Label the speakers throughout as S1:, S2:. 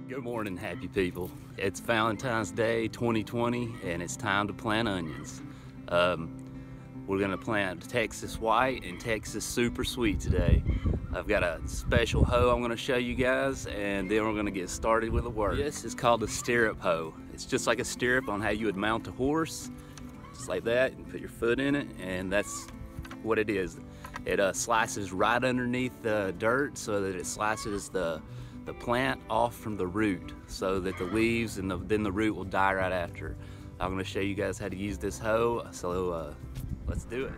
S1: Good morning, happy people. It's Valentine's Day 2020 and it's time to plant onions. We're gonna plant Texas White and Texas Super Sweet today. I've got a special hoe I'm gonna show you guys, and then we're gonna get started with the work. This is called a stirrup hoe. It's just like a stirrup on how you would mount a horse. Just like that, you put your foot in it, and that's what it is. It slices right underneath the dirt so that it slices the plant off from the root, so that the leaves and then the root will die right after. I'm going to show you guys how to use this hoe, so let's do it.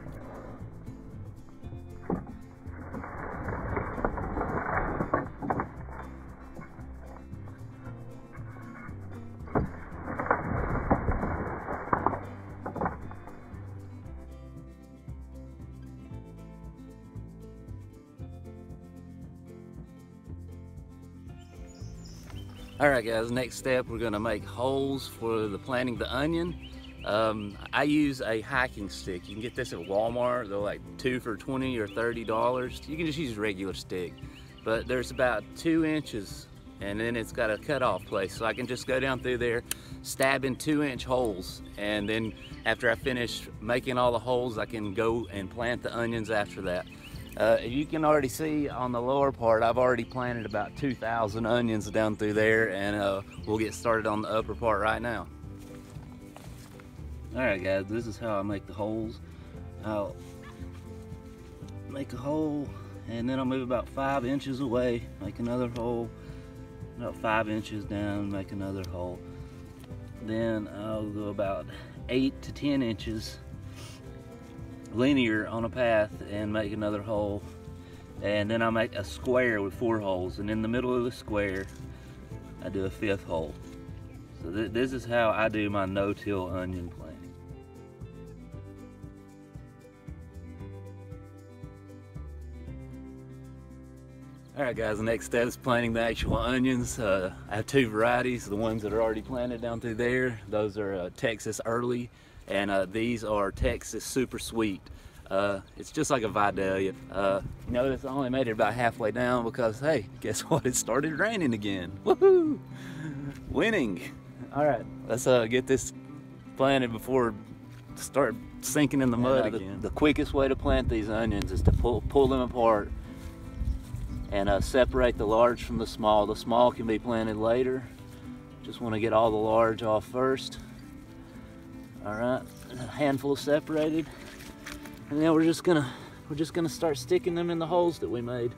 S1: Alright guys, next step, we're going to make holes for planting the onion. I use a hiking stick. You can get this at Walmart. They're like 2 for $20 or $30. You can just use a regular stick. But there's about 2 inches, and then it's got a cutoff place. So I can just go down through there, stab in 2-inch holes, and then after I finish making all the holes, I can go and plant the onions after that. You can already see on the lower part, I've already planted about 2,000 onions down through there, and we'll get started on the upper part right now. Alright guys, this is how I make the holes. I'll make a hole, and then I'll move about 5 inches away, make another hole, about 5 inches down, make another hole. Then I'll go about 8 to 10 inches linear on a path and make another hole, and then I'll make a square with 4 holes, and in the middle of the square I do a 5th hole. So this is how I do my no-till onion planting. Alright guys, the next step is planting the actual onions. I have 2 varieties. The ones that are already planted down through there, those are Texas Early, and these are Texas Super Sweet. It's just like a Vidalia. Notice I only made it about halfway down because, hey, guess what? It started raining again. Woohoo! Winning! Alright, let's get this planted before it start sinking in the mud again. The quickest way to plant these onions is to pull them apart and separate the large from the small. The small can be planted later. Just want to get all the large off first. Alright, a handful separated, and then we're just gonna start sticking them in the holes that we made.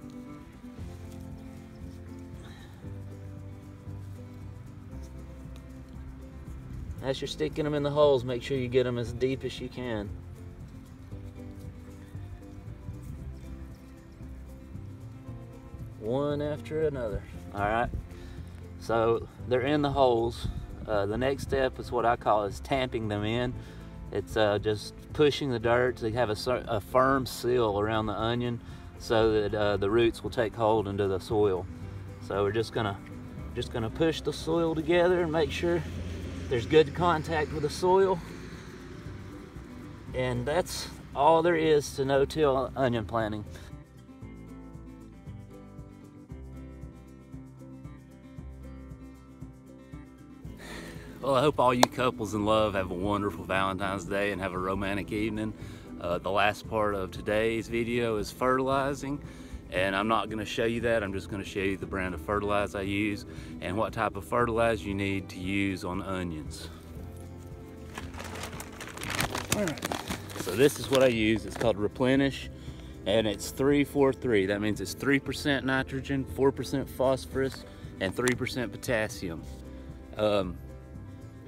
S1: As you're sticking them in the holes, make sure you get them as deep as you can. One after another. Alright, so they're in the holes. The next step is what I call is tamping them in. It's just pushing the dirt to have a firm seal around the onion so that the roots will take hold into the soil. So we're just gonna push the soil together and make sure there's good contact with the soil. And that's all there is to no-till onion planting. Well, I hope all you couples in love have a wonderful Valentine's Day and have a romantic evening. The last part of today's video is fertilizing, and I'm not going to show you that. I'm just going to show you the brand of fertilizer I use and what type of fertilizer you need to use on onions. Alright, so this is what I use. It's called Replenish, and it's 3-4-3. That means it's 3% nitrogen, 4% phosphorus, and 3% potassium.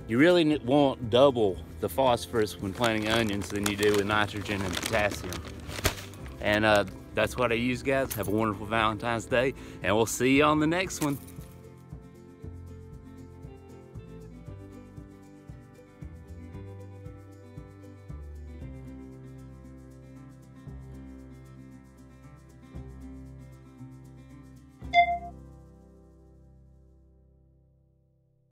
S1: You really want double the phosphorus when planting onions than you do with nitrogen and potassium. And that's what I use, guys. Have a wonderful Valentine's Day, and we'll see you on the next one.